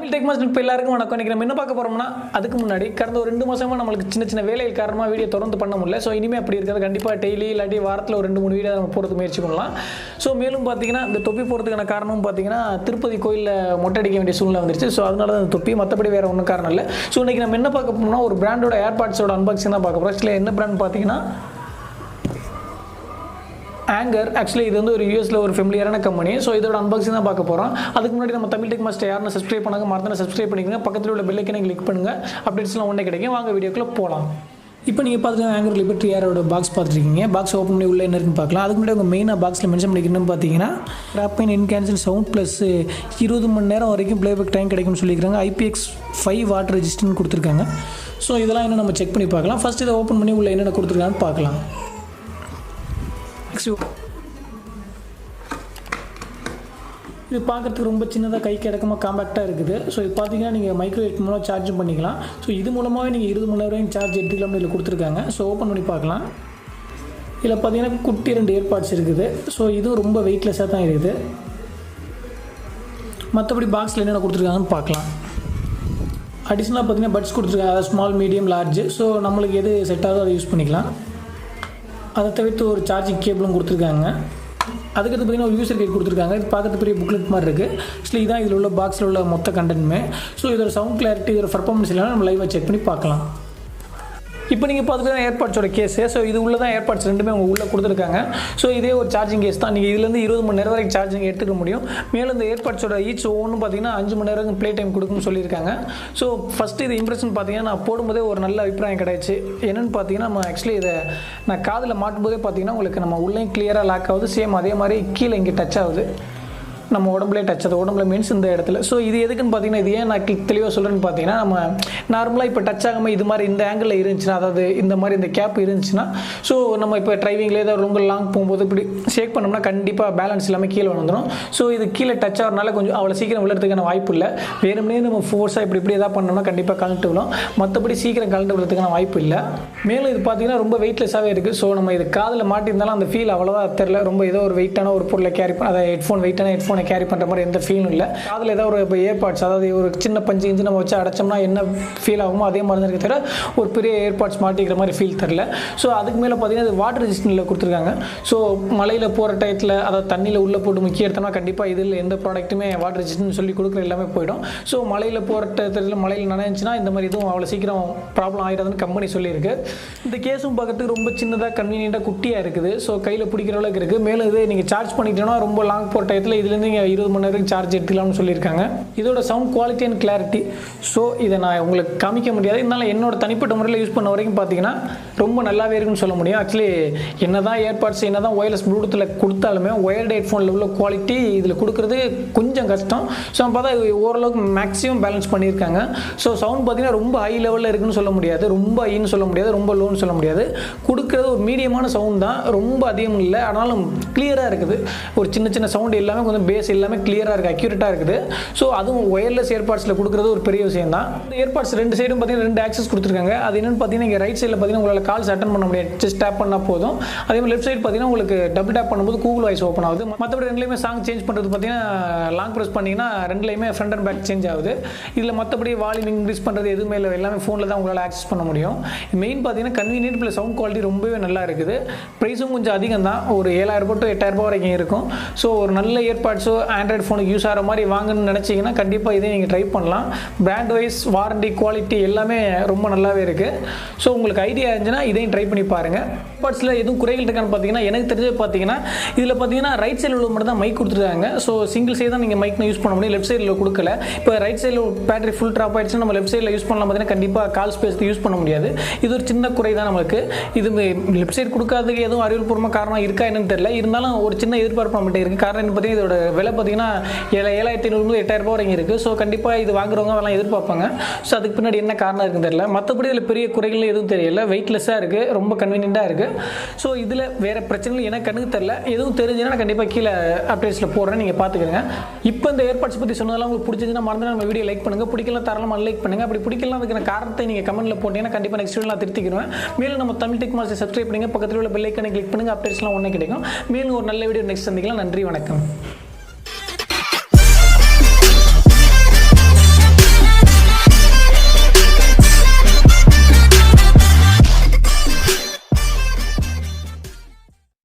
Tamil tech master இப்போ எல்லாருக்கும் வணக்கம். இன்றைக்கி நம்ம என்ன பார்க்க போகிறோம்னா, அதுக்கு முன்னாடி கடந்த ஒரு 2 மாதமாக நம்மளுக்கு சின்ன சின்ன வேலைகள் காரணமாக வீடியோ தொடர்ந்து பண்ண முடியல. ஸோ இனிமேல் அப்படி இருக்கிறது கண்டிப்பாக டெய்லி இல்லாட்டி வாரத்தில் ஒரு 2-3 வீடியோ நம்ம போகிறதுக்கு முயற்சி பண்ணலாம். ஸோ மேலும் பார்த்தீங்கன்னா இந்த தொப்பி போகிறதுக்கான காரணம் பார்த்தீங்கன்னா திருப்பதி கோயிலில் மொட்டை அடிக்க வேண்டிய சூழ்நிலை வந்துருச்சு. ஸோ அதனால தான் தொப்பி, மற்றபடி வேறு ஒன்றும் காரணம் இல்லை. ஸோ இன்றைக்கி நம்ம என்ன பார்க்க போகிறோம்னா, ஒரு பிராண்டோட ஏர்பாட்ஸோட அன்பாக்சிங் தான் பார்க்க போகிறோம். ஆக்சுவலி என்ன பிராண்ட் பார்த்தீங்கன்னா ஆங்கர். ஆக்சுவலி இது வந்து ஒரு யூஎஸில் ஒரு ஃபெமிலியரான கம்பெனி. ஸோ இதோட அன்பாக்சிங் தான் பார்க்க போகிறோம். அதுக்கு முன்னாடி நம்ம தமிழ் டெக் மாஸ்டர் யாரும் சப்ஸ்கிரைப் பண்ணாங்க மறந்து சப்ஸ்கிரைப் பண்ணிக்கோங்க. பக்கத்தில் உள்ள பெல் ஐக்கனை கிளிக் பண்ணுங்கள். அப்டேட்ஸ்லாம் ஒன்றே கிடைக்கும். வாங்க வீடியோக்குள்ளே போகலாம். இப்போ நீங்கள் பார்த்துட்டு ஆங்கர் லிபர்ட்டி ஏரோட பாக்ஸ் பார்த்துருக்கீங்க. பாக்ஸ் ஓப்பன் பண்ணி உள்ள என்ன இருக்குன்னு பார்க்கலாம். அதுக்கு முன்னாடி உங்கள் மெயினாக பாக்ஸில் மென்ஷன் பண்ணிக்கணும்னு பார்த்தீங்கன்னா ராப்பின் இன்கேன்சல் சவுண்ட் ப்ளஸ் 20 மணி நேரம் வரைக்கும் ப்ளேபேக் டைம் கிடைக்கும்னு சொல்லியிருக்காங்க. IPX5 Water ரெஜிஸ்டர்னு கொடுத்துருக்காங்க. ஸோ இதெல்லாம் இன்னும் நம்ம செக் பண்ணி பார்க்கலாம். ஃபஸ்ட் இதை ஓப்பன் பண்ணி உள்ள என்னென்ன கொடுத்துருக்காங்கன்னு பார்க்கலாம். இது பார்க்குறதுக்கு ரொம்ப சின்னதாக கைக்கு இடக்கமாக காம்பேக்டாக இருக்குது. ஸோ இது பார்த்தீங்கன்னா நீங்கள் மைக்ரோ ஹெட் மூலம் சார்ஜும் பண்ணிக்கலாம். ஸோ இது மூலமாகவே நீங்கள் 20 மணி நேரம் சார்ஜ் எடுத்துக்கலாம்னு இதில் கொடுத்துருக்காங்க. ஸோ ஓப்பன் பண்ணி பார்க்கலாம். இதில் பார்த்தீங்கன்னா குட்டி 2 ஏர்பாட்ஸ் இருக்குது. ஸோ இதுவும் ரொம்ப வெயிட்லெஸ்ஸாக தான் இருக்குது. மற்றபடி பாக்ஸில் என்னென்ன கொடுத்துருக்காங்கன்னு பார்க்கலாம். அடிஷ்னலாக பார்த்தீங்கன்னா பட்ஸ் கொடுத்துருக்காங்க, அதாவது ஸ்மால், மீடியம், லார்ஜ். ஸோ நம்மளுக்கு எது செட் ஆகுதோ அதை யூஸ் பண்ணிக்கலாம். அதை தவிர்த்து ஒரு சார்ஜிங் கேபிளும் கொடுத்துருக்காங்க. அதுக்கடுத்து பார்த்தீங்கன்னா ஒரு யூசர் கைட் கொடுத்துருக்காங்க. இது பார்க்கறது பெரிய புக்லெட் மாதிரி இருக்குது. ஆக்சுவலி இதான் இதில் உள்ள பாக்ஸில் உள்ள மொத்த கண்டென்ட்மே. ஸோ இதோட சவுண்ட் கிளாரிட்டி, இதோட பர்ஃபார்மன்ஸ் எல்லாம் நம்ம லைவாக செக் பண்ணி பார்க்கலாம். இப்போ நீங்கள் பார்த்துட்டு ஏர்பாட்ஸோட கேஸு. ஸோ இது உள்ள தான் ஏர்பாட்ஸ் ரெண்டுமே அவங்க உள்ளே கொடுத்துருக்காங்க. ஸோ இதே ஒரு சார்ஜிங் கேஸ் தான். நீங்கள் இதுலேருந்து 20 மணி நேரம் வரைக்கும் சார்ஜிங் எடுத்துக்க முடியும். மேலும் இந்த ஏர்பாட்ஸோட ஈச் ஒவ்வொன்றும் பார்த்தீங்கன்னா 5 மணி நேரம் ப்ளே டைம் கொடுக்குன்னு சொல்லியிருக்காங்க. ஸோ ஃபஸ்ட்டு இது இம்ப்ரெஷன் பார்த்தீங்கன்னா நான் போடும்போதே ஒரு நல்ல அபிப்பிராயம் கிடைச்சி. என்னென்னு பார்த்தீங்கன்னா நம்ம ஆக்சுவலி இதை நான் காதில் மாட்டும்போதே பார்த்தீங்கன்னா உங்களுக்கு நம்ம உள்ளே கிளியராக லாக் ஆகுது. சேம் அதே மாதிரி கீழே இங்கே டச் ஆகுது. நம்ம உடம்புலே டச் ஆகுது. உடம்புல மீன்ஸ் இந்த இடத்துல. ஸோ இது எதுக்குன்னு பார்த்தீங்கன்னா, இது ஏன் நான் தெளிவாக சொல்கிறேன்னு பார்த்தீங்கன்னா, நம்ம நார்மலாக இப்போ டச் ஆகாமல் இது மாதிரி இந்த ஆங்கிளில் இருந்துச்சுன்னா, அதாவது இந்த மாதிரி இந்த கேப் இருந்துச்சுன்னா, ஸோ நம்ம இப்போ டிரைவிங்கில் ஏதாவது ரொம்ப லாங் போகும்போது இப்படி ஷேக் பண்ணோம்னா கண்டிப்பாக பேலன்ஸ் எல்லாமே கீழே வந்துடும். ஸோ இது கீழே டச் ஆகிறதுனால கொஞ்சம் அவ்வளோ சீக்கிரம் விழுறதுக்கான வாய்ப்பு இல்லை. வேணும்னே நம்ம ஃபோர்ஸாக இப்படி ஏதாவது பண்ணோம்னா கண்டிப்பாக கலந்துட்டு விடும். மற்றபடி சீக்கிரம் கலந்து விடுறதுக்கான வாய்ப்பு இல்லை. மேலும் இது பார்த்தீங்கன்னா ரொம்ப வெயிட்லெஸ்ஸாகவே இருக்குது. ஸோ நம்ம இது காதில் மாட்டியிருந்தாலும் அந்த ஃபீல் அவ்வளோவா தெரில. ரொம்ப ஏதோ ஒரு வெயிட்டான ஒரு பொருளை கேரி பண்ண, அதாவது ஹெட்ஃபோன், வெயிட்டான ஹெட்ஃபோன் கேரி பண்ணுற மாதிரி எந்த ஃபீலும் இல்லை. அதில் ஏதாவது ஒரு இப்போ ஏர்பாட்ஸ், அதாவது ஒரு சின்ன பஞ்சு இஞ்சி நம்ம வச்சு அடைச்சோம்னா என்ன ஃபீல் ஆகுமோ அதே மாதிரி தான் இருக்க தவிர ஒரு பெரிய ஏர்பாட்ஸ் மாட்டிக்கிற மாதிரி ஃபீல் தெரில. ஸோ அதுக்கு மேலே பார்த்தீங்கன்னா இது வாட்டர் ரெசிஸ்டன்ட்டில் கொடுத்துருக்காங்க. ஸோ மலையில் போகிற டயத்தில், அதாவது தண்ணியில் உள்ளே போட்டு முக்கிய எடுத்தோம்னா கண்டிப்பாக இதில் எந்த ப்ராடக்ட்டுமே வாட்டர் ரெசிஸ்டன்ட் சொல்லி கொடுக்குற எல்லாமே போயிடும். ஸோ மலையில் போகிற டயத்தில் மலையில் நனைஞ்சுன்னா இந்த மாதிரி இதுவும் அவ்வளோ சீக்கிரம் ப்ராப்ளம் ஆகிடாதுன்னு கம்பெனி சொல்லியிருக்கு. இந்த கேஸும் பார்க்கறதுக்கு ரொம்ப சின்னதாக கன்வீனியண்ட்டாக குட்டியாக இருக்குது. ஸோ கையில் பிடிக்கிற அளவுக்கு இருக்குது. மேலும் இது நீங்கள் சார்ஜ் பண்ணிட்டோன்னா ரொம்ப லாங் போகிற டயத்தில் இதுலேருந்து நீங்கள் 20 மணி நேரம் சார்ஜ் எடுத்துக்கலாம்னு சொல்லியிருக்காங்க. இதோட sound quality and clarity, so இதை நான் உங்களுக்கு காமிக்க முடியாது. இருந்தாலும் என்னோட தனிப்பட்ட முறையில் யூஸ் பண்ண வரைக்கும் பார்த்தீங்கன்னா ரொம்ப நல்லாவே இருக்குன்னு சொல்ல முடியும். ஆக்சுவலி என்ன தான் ஏர்பாட்ஸ், என்ன தான் ஒயர்லெஸ் ப்ளூடூத்தில் கொடுத்தாலுமே ஒயர்டு ஹெட்ஃபோனில் உள்ள குவாலிட்டி இதில் கொடுக்குறது கொஞ்சம் கஷ்டம். ஸோ பார்த்தா ஓரளவுக்கு மேக்ஸிமம் பேலன்ஸ் பண்ணியிருக்காங்க. ஸோ சவுண்ட் பார்த்தீங்கன்னா ரொம்ப ஹை லெவலில் இருக்குன்னு சொல்ல முடியாது, ரொம்ப ஹைன்னு சொல்ல முடியாது, ரொம்ப லோன்னு சொல்ல முடியாது. கொடுக்குறது ஒரு மீடியமான சவுண்ட் தான், ரொம்ப அதிகம் இல்லை. ஆனாலும் கிளியராக இருக்குது. ஒரு சின்ன சின்ன சவுண்ட் எல்லாமே கொஞ்சம் பேஸ் எல்லாமே கிளியராக இருக்குது, அக்யூரேட்டாக இருக்குது. ஸோ அதுவும் ஒயர்லெஸ் ஏர்பாட்ஸில் கொடுக்குறது ஒரு பெரிய விஷயம் தான். இந்த ஏர்பாட்ஸ் 2 சைடும் பார்த்தீங்கன்னா 2 ஆக்சஸ் கொடுத்துருக்காங்க. அது என்னென்னு பார்த்தீங்கன்னா இங்கே ரைட் சைடில் பார்த்தீங்கன்னா உங்களால் கால்ஸ் அட்டன் பண்ண முடியாது, ஜஸ்ட் டேப் பண்ணால் போதும். அதே மாதிரி லெஃப்ட் சைடு பார்த்தீங்கன்னா உங்களுக்கு டபுள் டேப் பண்ணும்போது கூகுள் வாய்ஸ் ஓப்பன் ஆகுது. மற்றபடி ரெண்டுலேயுமே சாங் சேஞ்ச் பண்ணுறது பார்த்தீங்கன்னா லாங் ப்ரெஸ் பண்ணிங்கன்னா ரெண்டுலேயுமே ஃப்ரண்ட் அண்ட் பேக் சேஞ்ச் ஆகுது. இதில் மற்றபடி வால்யூம் இன்க்ரீஸ் பண்ணுறது எதுவுமே இல்லை, எல்லாமே ஃபோனில் தான் உங்களால் ஆக்சஸ் பண்ண முடியும். மெயின் பார்த்தீங்கன்னா கன்வீனியன்ட் ப்ளஸ் சவுண்ட் குவாலிட்டி ரொம்பவே நல்லா இருக்குது. ப்ரைஸும் கொஞ்சம் அதிகம் தான், ஒரு 7000 to 8000 வரைக்கும் இருக்கும். ஸோ ஒரு நல்ல ஏர்பாட்ஸோ ஆண்ட்ராய்டு ஃபோனுக்கு யூஸ் ஆகிற மாதிரி வாங்கணும்னு நினச்சிங்கன்னா கண்டிப்பாக இதை நீங்கள் ட்ரை பண்ணலாம். பிராண்ட் வைஸ், வாரண்டி, குவாலிட்டி எல்லாமே ரொம்ப நல்லாவே இருக்குது. ஸோ உங்களுக்கு ஐடியா இருந்துச்சுன்னா இதையும் ட்ரை பண்ணி பாருங்கள். ஏர்பாட்ஸில் எதுவும் குறைகள் இருக்கான்னு பார்த்தீங்கன்னா, எனக்கு தெரிஞ்சது பார்த்தீங்கன்னா இதில் பார்த்தீங்கன்னா ரைட் சைடில் உள்ள மட்டும் தான் மைக் கொடுத்துருக்காங்க. ஸோ சிங்கிள் சைடு தான் நீங்கள் மைக் யூஸ் பண்ண முடியும், லெஃப்ட் சைடில் கொடுக்கல. இப்போ ரைட் சைடில் பேட்டரி ஃபுல் ட்ராப் ஆகிடுச்சுன்னா நம்ம லெஃப்ட் சைடில் யூஸ் பண்ணலாம். பார்த்தீங்கன்னா கண்டிப்பாக கால் ஸ்பேஸ்க்கு யூஸ் பண்ண முடியாது. இது ஒரு சின்ன குறை தான் நம்மளுக்கு. இது லெஃப்ட் சைடு கொடுக்காததுக்கு எதுவும் அறிவுபூர்வமாக காரணம் இருக்கா என்னன்னு தெரியல. இருந்தாலும் ஒரு சின்ன எதிர்பார்ப்பு நம்மகிட்ட இருக்குது. காரணம் என்ன பார்த்தீங்கன்னா இதோட விலை பார்த்தீங்கன்னா 7500 8000 வரைக்கும் இருக்குது. ஸோ கண்டிப்பாக இது வாங்குறவங்க அதெல்லாம் எதிர்பார்ப்பாங்க. ஸோ அதுக்கு பின்னாடி என்ன காரணம் இருக்குன்னு தெரியல. மற்றபடி இதில் பெரிய குறைகள் எதுவும் தெரியல, வெயிட்லெஸ்ஸாக இருக்குது, ரொம்ப கன்வீனியண்ட்டாக இருக்குது. ஸோ இதில் வேறு பிரச்சனைகள் எனக்கு கண்ணுக்கு தெரியல. எதுவும் தெரிஞ்சுன்னா நான் கண்டிப்பாக கீழே அப்டேட்ஸில் போடுறேன், நீங்கள் பார்த்துக்கிறேங்க. இப்போ இந்த ஏர்பாட்ஸ் பற்றி சொன்னதெல்லாம் உங்களுக்கு பிடிச்சிருந்துன்னா மறந்து நம்ம வீடியோ லைக் பண்ணுங்கள். பிடிக்கலாம் தாராளமாக அன்லைக் பண்ணுங்கள். அப்படி பிடிக்கலாம் அதுக்கான காரணத்தை நீங்கள் கமெண்ட்டில் போட்டீங்கன்னா கண்டிப்பாக நெக்ஸ்ட் வீடியோ நான் திருத்திக்கிறேன். மேலும் நம்ம தமிழ் டெக் மாஸ்டர் சப்ஸ்கிரைப் பண்ணுங்கள், பக்கத்தில் உள்ள பெல் ஐக்கனை கிளிக் பண்ணுங்கள், அப்டேட்ஸ்லாம் ஒன்றே கிடைக்கும். மேலும் ஒரு நல்ல வீடியோ நெக்ஸ்ட் சந்திக்கலாம். நன்றி, வணக்கம்.